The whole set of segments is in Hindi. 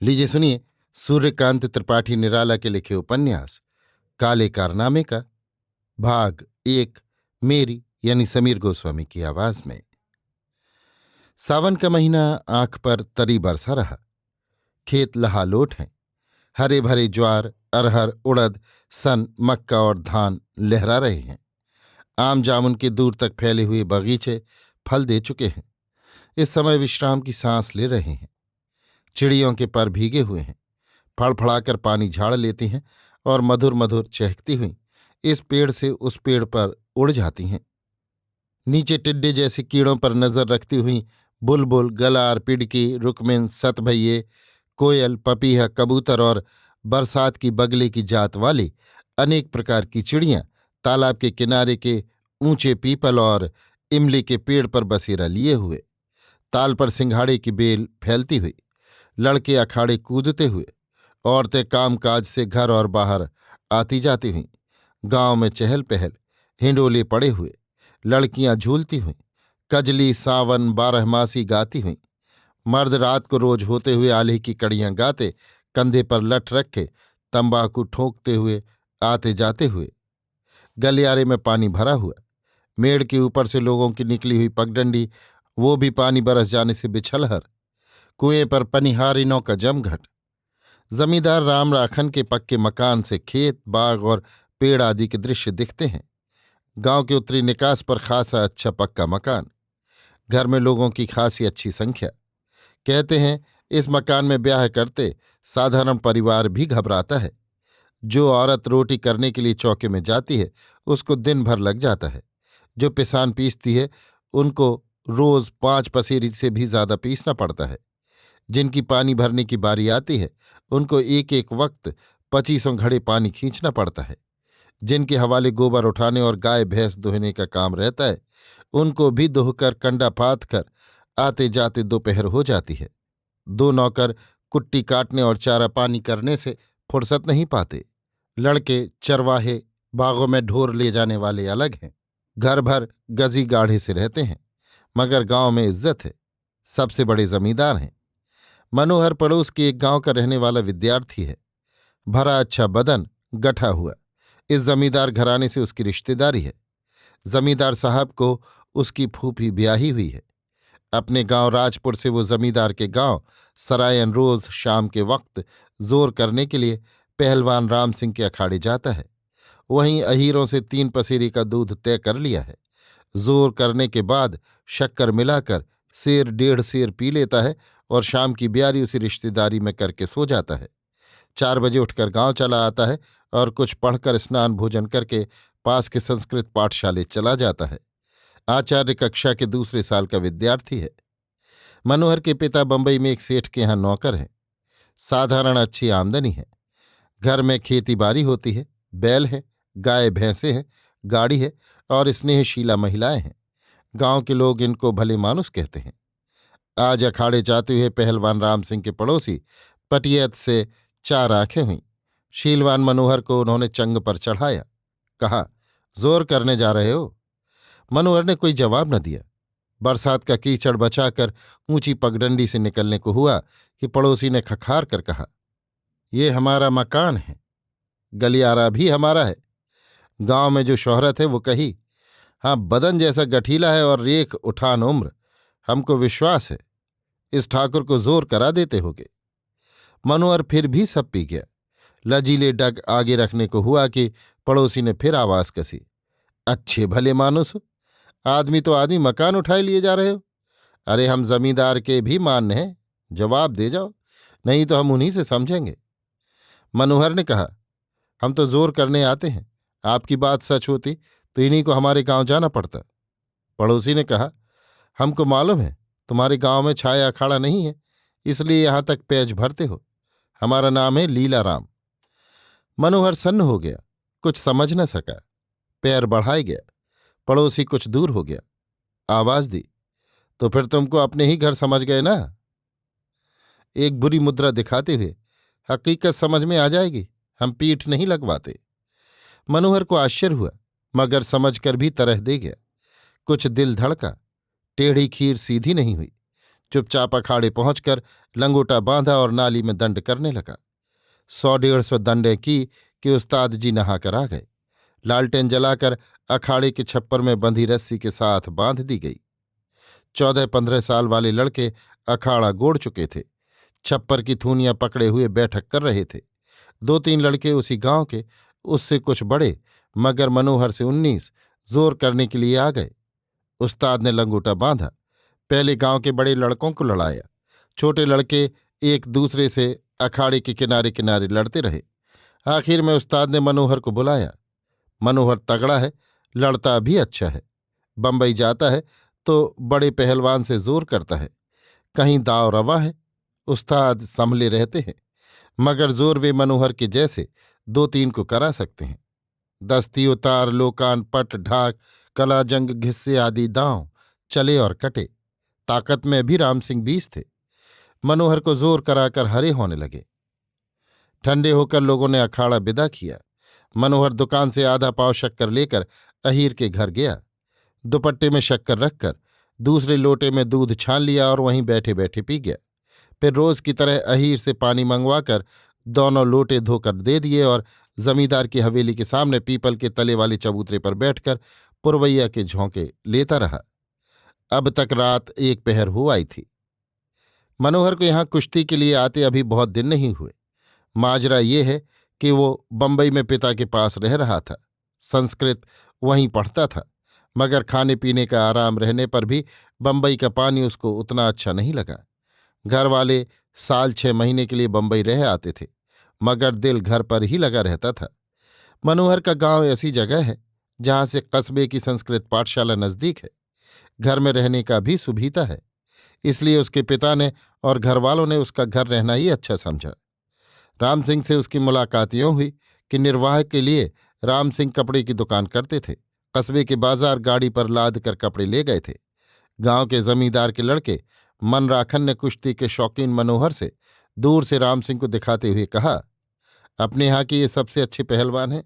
लीजिए सुनिए सूर्यकांत त्रिपाठी निराला के लिखे उपन्यास काले कारनामे का भाग एक, मेरी यानी समीर गोस्वामी की आवाज में। सावन का महीना आंख पर तरी बरसा रहा। खेत लहालोट हैं। हरे भरे ज्वार, अरहर, उड़द, सन, मक्का और धान लहरा रहे हैं। आम जामुन के दूर तक फैले हुए बगीचे फल दे चुके हैं। इस समय विश्राम की सांस ले रहे हैं। चिड़ियों के पर भीगे हुए हैं। फड़फड़ाकर पानी झाड़ लेती हैं और मधुर मधुर चहकती हुई इस पेड़ से उस पेड़ पर उड़ जाती हैं। नीचे टिड्डे जैसे कीड़ों पर नजर रखती हुई बुलबुल, गलार, पिड़की, रुकमिन, सतभइये, कोयल, पपीहा, कबूतर और बरसात की बगले की जात वाली अनेक प्रकार की चिड़ियां तालाब के किनारे के ऊंचे पीपल और इमली के पेड़ पर बसेरा लिए हुए, ताल पर सिंघाड़े की बेल फैलती हुई, लड़के अखाड़े कूदते हुए, औरतें कामकाज से घर और बाहर आती जाती हुईं, गांव में चहल पहल, हिंडोले पड़े हुए, लड़कियां झूलती हुईं, कजली, सावन, बारहमासी गाती हुईं, मर्द रात को रोज होते हुए आल्हे की कड़ियां गाते, कंधे पर लठ रखे तंबाकू ठोंकते हुए आते जाते हुए, गलियारे में पानी भरा हुआ, मेड़ के ऊपर से लोगों की निकली हुई पगडंडी, वो भी पानी बरस जाने से बिछलहर, कुएं पर पनिहारिनों का जमघट, जमींदार राम राखन के पक्के मकान से खेत, बाग और पेड़ आदि के दृश्य दिखते हैं। गांव के उत्तरी निकास पर खासा अच्छा पक्का मकान, घर में लोगों की खासी अच्छी संख्या। कहते हैं इस मकान में ब्याह करते साधारण परिवार भी घबराता है। जो औरत रोटी करने के लिए चौके में जाती है उसको दिन भर लग जाता है। जो पिसान पीसती है उनको रोज 5 पसेरी से भी ज्यादा पीसना पड़ता है। जिनकी पानी भरने की बारी आती है उनको एक एक वक्त 25 घड़े पानी खींचना पड़ता है। जिनके हवाले गोबर उठाने और गाय भैंस दुहने का काम रहता है उनको भी दोहकर कंडा पात कर आते जाते दोपहर हो जाती है। 2 नौकर कुट्टी काटने और चारा पानी करने से फुर्सत नहीं पाते। लड़के चरवाहे, बागों में ढोर ले जाने वाले अलग हैं। घर भर गजी गाढ़े से रहते हैं, मगर गांव में इज्जत है। सबसे बड़े जमींदार हैं। मनोहर पड़ोस के एक गांव का रहने वाला विद्यार्थी है। भरा अच्छा बदन, गठा हुआ। इस जमींदार घराने से उसकी रिश्तेदारी है। जमींदार साहब को उसकी फूफी ब्याही हुई है। अपने गांव राजपुर से वो जमींदार के गांव सरायन रोज शाम के वक्त जोर करने के लिए पहलवान राम सिंह के अखाड़े जाता है। वहीं अहीरों से 3 पसेरी का दूध तय कर लिया है। जोर करने के बाद शक्कर मिलाकर 1.5 सेर पी लेता है और शाम की ब्यारी उसी रिश्तेदारी में करके सो जाता है। 4 बजे उठकर गांव चला आता है और कुछ पढ़कर स्नान भोजन करके पास के संस्कृत पाठशाले चला जाता है। आचार्य कक्षा के दूसरे साल का विद्यार्थी है। मनोहर के पिता बंबई में एक सेठ के यहाँ नौकर हैं। साधारण अच्छी आमदनी है। घर में खेती बाड़ी होती है, बैल है, गाय भैंसे हैं, गाड़ी है और स्नेहशीला महिलाएं हैं। गांव के लोग इनको भले मानुस कहते हैं। आज अखाड़े जाते हुए पहलवान राम सिंह के पड़ोसी पटियत से 4 आंखें हुईं। शीलवान मनोहर को उन्होंने चंग पर चढ़ाया। कहा, जोर करने जा रहे हो? मनोहर ने कोई जवाब न दिया। बरसात का कीचड़ बचाकर ऊंची पगडंडी से निकलने को हुआ कि पड़ोसी ने खखार कर कहा, ये हमारा मकान है, गलियारा भी हमारा है। गांव में जो शोहरत है वो कही, हाँ, बदन जैसा गठीला है और रेख उठान उम्र, हमको विश्वास है इस ठाकुर को जोर करा देते होगे। मनोहर फिर भी सब पी गया। लजीले डग आगे रखने को हुआ कि पड़ोसी ने फिर आवाज कसी, अच्छे भले मानुस हो, आदमी तो आदमी मकान उठाए लिए जा रहे हो। अरे हम जमींदार के भी मान्य हैं, जवाब दे जाओ, नहीं तो हम उन्हीं से समझेंगे। मनोहर ने कहा, हम तो जोर करने आते हैं, आपकी बात सच होती तो इन्हीं को हमारे गांव जाना पड़ता। पड़ोसी ने कहा, हमको मालूम है तुम्हारे गांव में छाया अखाड़ा नहीं है, इसलिए यहां तक पैज भरते हो। हमारा नाम है लीला राम। मनोहर सन्न हो गया, कुछ समझ न सका। पैर बढ़ाए गया। पड़ोसी कुछ दूर हो गया। आवाज दी, तो फिर तुमको अपने ही घर समझ गए ना? एक बुरी मुद्रा दिखाते हुए, हकीकत समझ में आ जाएगी, हम पीठ नहीं लगवाते। मनोहर को आश्चर्य हुआ, मगर समझकर भी तरह दे गया। कुछ दिल धड़का। टेढ़ी खीर सीधी नहीं हुई। चुपचाप अखाड़े पहुंचकर लंगोटा बांधा और नाली में दंड करने लगा। 100-150 दंडे की कि उस्ताद जी नहाकर आ गए। लालटेन जलाकर अखाड़े के छप्पर में बंधी रस्सी के साथ बांध दी गई। 14-15 साल वाले लड़के अखाड़ा गोड़ चुके थे। छप्पर की थूनियां पकड़े हुए बैठक कर रहे थे। 2-3 लड़के उसी गांव के, उससे कुछ बड़े मगर मनोहर से 19, जोर करने के लिए आ गए। उस्ताद ने लंगोटा बांधा। पहले गांव के बड़े लड़कों को लड़ाया। छोटे लड़के एक दूसरे से अखाड़े के किनारे किनारे लड़ते रहे। आखिर में उस्ताद ने मनोहर को बुलाया। मनोहर तगड़ा है, लड़ता भी अच्छा है। बंबई जाता है तो बड़े पहलवान से जोर करता है। कहीं दाव रवा है, उस्ताद संभले रहते हैं, मगर जोर वे मनोहर के जैसे 2-3 को करा सकते हैं। दस्ती, उतार, लोकान, पट, ढाक, कला, जंग, घिस्से आदि दांव चले और कटे। ताकत में भी राम सिंह 20 थे। मनोहर को जोर कराकर हरे होने लगे। ठंडे होकर लोगों ने अखाड़ा विदा किया। मनोहर दुकान से आधा पाव शक्कर लेकर अहीर के घर गया। दुपट्टे में शक्कर रखकर दूसरे लोटे में दूध छान लिया और वहीं बैठे बैठे पी गया। फिर रोज की तरह अहीर से पानी मंगवाकर दोनों लोटे धोकर दे दिए और जमींदार की हवेली के सामने पीपल के तले वाले चबूतरे पर बैठकर पुरवैया के झोंके लेता रहा। अब तक रात 1 पहर हो आई थी। मनोहर को यहां कुश्ती के लिए आते अभी बहुत दिन नहीं हुए। माजरा ये है कि वो बंबई में पिता के पास रह रहा था। संस्कृत वहीं पढ़ता था, मगर खाने पीने का आराम रहने पर भी बंबई का पानी उसको उतना अच्छा नहीं लगा। घर वाले साल 6 महीने के लिए बंबई रह आते थे, मगर दिल घर पर ही लगा रहता था। मनोहर का गांव ऐसी जगह है जहां से कस्बे की संस्कृत पाठशाला नजदीक है। घर में रहने का भी सुविधा है। इसलिए उसके पिता ने और घरवालों ने उसका घर रहना ही अच्छा समझा। राम सिंह से उसकी मुलाकात यों हुई कि निर्वाह के लिए राम सिंह कपड़े की दुकान करते थे। कस्बे के बाजार गाड़ी पर लाद कर कपड़े ले गए थे। गांव के जमींदार के लड़के मनराखन ने कुश्ती के शौकीन मनोहर से दूर से राम सिंह को दिखाते हुए कहा, अपने यहाँ के ये सबसे अच्छे पहलवान हैं।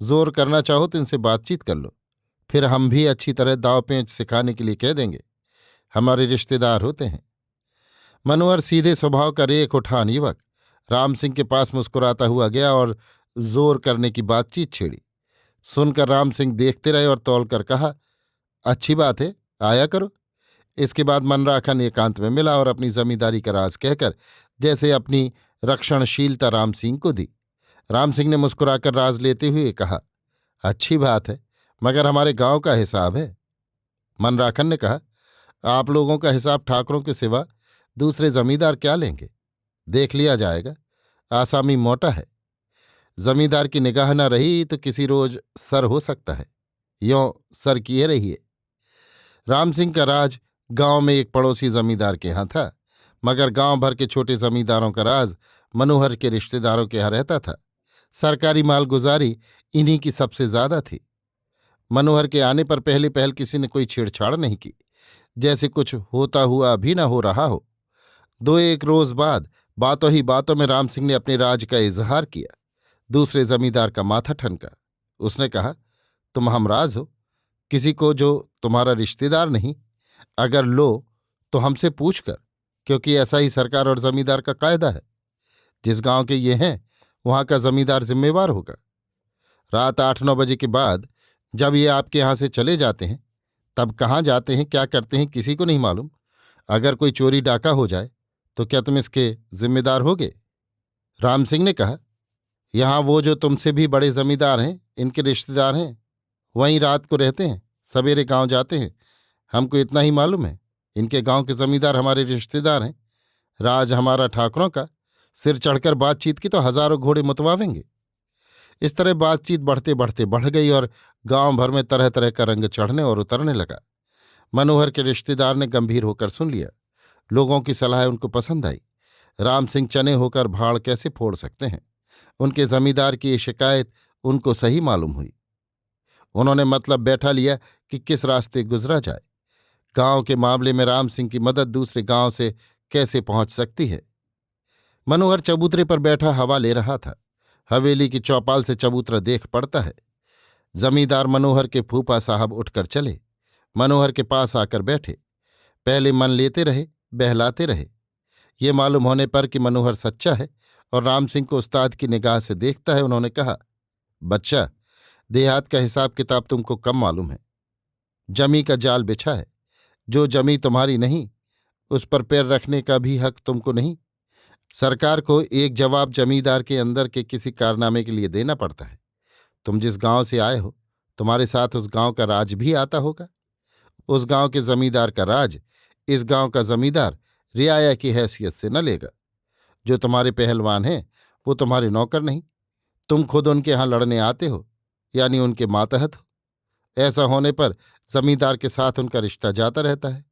जोर करना चाहो तो इनसे बातचीत कर लो, फिर हम भी अच्छी तरह दाव पेंच सिखाने के लिए कह देंगे। हमारे रिश्तेदार होते हैं। मनोहर सीधे स्वभाव का रेख उठान युवक राम सिंह के पास मुस्कुराता हुआ गया और जोर करने की बातचीत छेड़ी। सुनकर राम सिंह देखते रहे और तौलकर कहा, अच्छी बात है, आया करो। इसके बाद मनराखन एकांत में मिला और अपनी जमींदारी का राज कहकर जैसे अपनी रक्षणशीलता राम सिंह को दी। राम सिंह ने मुस्कुराकर राज लेते हुए कहा, अच्छी बात है, मगर हमारे गांव का हिसाब है। मनराखन ने कहा, आप लोगों का हिसाब ठाकरों के सिवा दूसरे जमींदार क्या लेंगे? देख लिया जाएगा। आसामी मोटा है। जमींदार की निगाह न रही तो किसी रोज सर हो सकता है। यों सर किए रहिए। राम सिंह का राज गांव में एक पड़ोसी जमींदार के यहाँ था, मगर गांव भर के छोटे जमींदारों का राज मनोहर के रिश्तेदारों के यहाँ रहता था। सरकारी मालगुजारी इन्हीं की सबसे ज्यादा थी। मनोहर के आने पर पहले पहल किसी ने कोई छेड़छाड़ नहीं की, जैसे कुछ होता हुआ भी न हो रहा हो। 2-1 रोज बाद बातों ही बातों में राम सिंह ने अपने राज का इजहार किया। दूसरे जमींदार का माथा ठनका। उसने कहा, तुम हमराज हो, किसी को जो तुम्हारा रिश्तेदार नहीं, अगर लो तो हमसे पूछ कर, क्योंकि ऐसा ही सरकार और जमींदार का कायदा है। जिस गांव के ये हैं वहां का जमींदार जिम्मेवार होगा। रात 8-9 बजे के बाद जब ये आपके यहां से चले जाते हैं, तब कहाँ जाते हैं, क्या करते हैं, किसी को नहीं मालूम। अगर कोई चोरी डाका हो जाए तो क्या तुम इसके जिम्मेदार होगे? राम सिंह ने कहा, यहां वो जो तुमसे भी बड़े जमींदार हैं, इनके रिश्तेदार हैं, वहीं रात को रहते हैं, सवेरे गांव जाते हैं। हमको इतना ही मालूम है, इनके गांव के जमींदार हमारे रिश्तेदार हैं। राज हमारा ठाकरों का। सिर चढ़कर बातचीत की तो हजारों घोड़े मुतवावेंगे। इस तरह बातचीत बढ़ते बढ़ते बढ़ गई और गांव भर में तरह तरह का रंग चढ़ने और उतरने लगा। मनोहर के रिश्तेदार ने गंभीर होकर सुन लिया। लोगों की सलाह उनको पसंद आई। राम सिंह चने होकर भाड़ कैसे फोड़ सकते हैं? उनके जमींदार की ये शिकायत उनको सही मालूम हुई। उन्होंने मतलब बैठा लिया कि किस रास्ते गुजरा जाए। गांव के मामले में राम सिंह की मदद दूसरे गांव से कैसे पहुंच सकती है। मनोहर चबूतरे पर बैठा हवा ले रहा था। हवेली की चौपाल से चबूतरा देख पड़ता है। जमींदार मनोहर के फूफा साहब उठकर चले, मनोहर के पास आकर बैठे। पहले मन लेते रहे, बहलाते रहे। ये मालूम होने पर कि मनोहर सच्चा है और राम सिंह को उस्ताद की निगाह से देखता है, उन्होंने कहा, बच्चा, देहात का हिसाब किताब तुमको कम मालूम है। जमी का जाल बिछा है। जो जमी तुम्हारी नहीं, उस पर पैर रखने का भी हक तुमको नहीं। सरकार को एक जवाब जमींदार के अंदर के किसी कारनामे के लिए देना पड़ता है। तुम जिस गांव से आए हो, तुम्हारे साथ उस गांव का राज भी आता होगा। उस गांव के जमींदार का राज इस गांव का जमींदार रियाया की हैसियत से न लेगा। जो तुम्हारे पहलवान हैं वो तुम्हारे नौकर नहीं, तुम खुद उनके यहां लड़ने आते हो, यानी उनके मातहत हो। ऐसा होने पर जमींदार के साथ उनका रिश्ता जाता रहता है,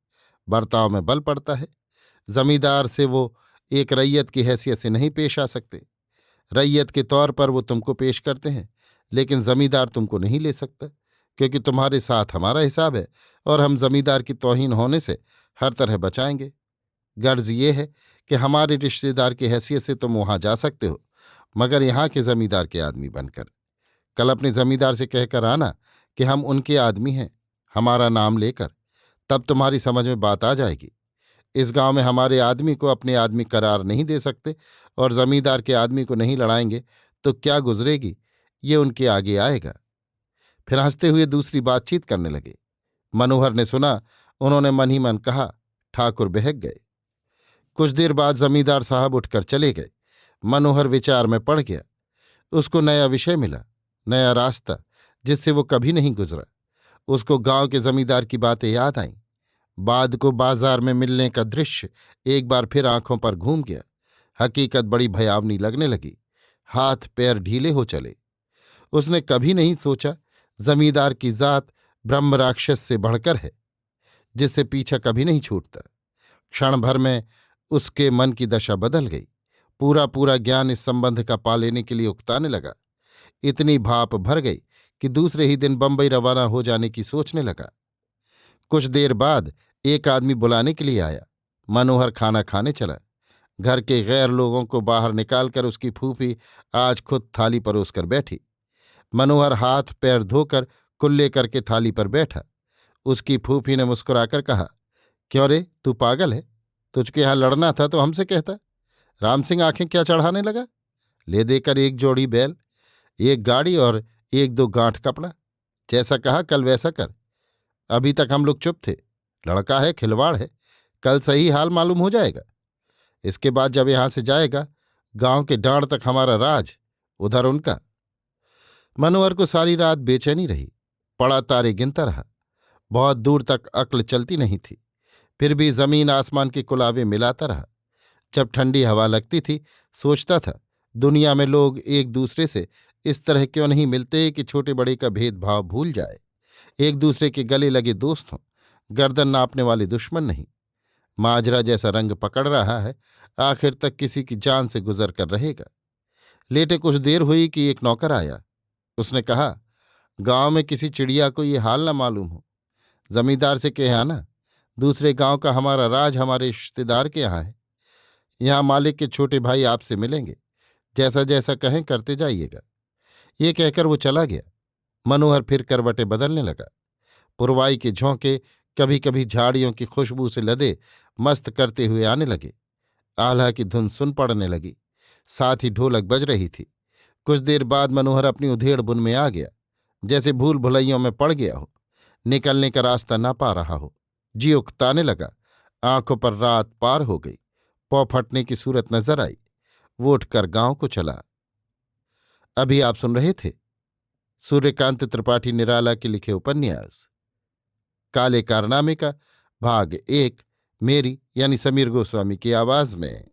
बर्ताव में बल पड़ता है। जमींदार से वो एक रैयत की हैसियत से नहीं पेश आ सकते। रैयत के तौर पर वो तुमको पेश करते हैं, लेकिन जमींदार तुमको नहीं ले सकता, क्योंकि तुम्हारे साथ हमारा हिसाब है और हम जमींदार की तौहीन होने से हर तरह बचाएंगे। गर्ज ये है कि हमारे रिश्तेदार की हैसियत से तुम वहां जा सकते हो, मगर यहाँ के जमींदार के आदमी बनकर। कल अपने जमींदार से कहकर आना कि हम उनके आदमी हैं, हमारा नाम लेकर। तब तुम्हारी समझ में बात आ जाएगी। इस गांव में हमारे आदमी को अपने आदमी करार नहीं दे सकते और जमींदार के आदमी को नहीं लड़ाएंगे तो क्या गुजरेगी, ये उनके आगे आएगा। फिर हंसते हुए दूसरी बातचीत करने लगे। मनोहर ने सुना, उन्होंने मन ही मन कहा, ठाकुर बहक गए। कुछ देर बाद जमींदार साहब उठकर चले गए। मनोहर विचार में पड़ गया। उसको नया विषय मिला, नया रास्ता, जिससे वो कभी नहीं गुजरा। उसको गांव के जमींदार की बातें याद आईं। बाद को बाजार में मिलने का दृश्य एक बार फिर आंखों पर घूम गया। हकीकत बड़ी भयावनी लगने लगी। हाथ पैर ढीले हो चले। उसने कभी नहीं सोचा जमींदार की जात ब्रह्म राक्षस से बढ़कर है, जिससे पीछा कभी नहीं छूटता। क्षण भर में उसके मन की दशा बदल गई। पूरा पूरा ज्ञान इस संबंध का पा लेने के लिए उकताने लगा। इतनी भाप भर गई कि दूसरे ही दिन बंबई रवाना हो जाने की सोचने लगा। कुछ देर बाद एक आदमी बुलाने के लिए आया। मनोहर खाना खाने चला। घर के गैर लोगों को बाहर निकालकर उसकी फूफी आज खुद थाली परोसकर बैठी। मनोहर हाथ पैर धोकर कुल्ले करके थाली पर बैठा। उसकी फूफी ने मुस्कुराकर कहा, क्यों रे, तू पागल है? तुझके यहां लड़ना था तो हमसे कहता। राम सिंह आंखें क्या चढ़ाने लगा? ले देकर एक जोड़ी बैल, एक गाड़ी और एक दो गांठ कपड़ा। जैसा कहा कल वैसा कर। अभी तक हम लोग चुप थे। लड़का है, खिलवाड़ है, कल सही हाल मालूम हो जाएगा। इसके बाद जब यहां से जाएगा, गांव के डांड तक हमारा राज, उधर उनका। मनोहर को सारी रात बेचैनी रही। पड़ा तारे गिनता रहा। बहुत दूर तक अक्ल चलती नहीं थी, फिर भी जमीन आसमान के कुलावे मिलाता रहा। जब ठंडी हवा लगती थी, सोचता था, दुनिया में लोग एक दूसरे से इस तरह क्यों नहीं मिलते कि छोटे बड़े का भेदभाव भूल जाए, एक दूसरे के गले लगे दोस्त हों, गर्दन नापने वाले दुश्मन नहीं। माजरा जैसा रंग पकड़ रहा है, आखिर तक किसी की जान से गुजर कर रहेगा। लेटे कुछ देर हुई कि एक नौकर आया। उसने कहा, गांव में किसी चिड़िया को ये हाल न मालूम हो, जमींदार से कहे आना, दूसरे गांव का हमारा राज हमारे रिश्तेदार के यहाँ है। यहाँ मालिक के छोटे भाई आपसे मिलेंगे, जैसा जैसा कहें करते जाइएगा। ये कहकर वो चला गया। मनोहर फिर करवटें बदलने लगा। पुरवाई के झोंके कभी कभी झाड़ियों की खुशबू से लदे मस्त करते हुए आने लगे। आल्हा की धुन सुन पड़ने लगी, साथ ही ढोलक बज रही थी। कुछ देर बाद मनोहर अपनी उधेड़ बुन में आ गया, जैसे भूल भुलैयों में पड़ गया हो, निकलने का रास्ता ना पा रहा हो। जी उकताने लगा। आंखों पर रात पार हो गई। पौ फटने की सूरत नजर आई। वो उठकर गांव को चला। अभी आप सुन रहे थे सूर्यकांत त्रिपाठी निराला के लिखे उपन्यास काले कारनामे का भाग 1, मेरी यानी समीर गोस्वामी की आवाज में।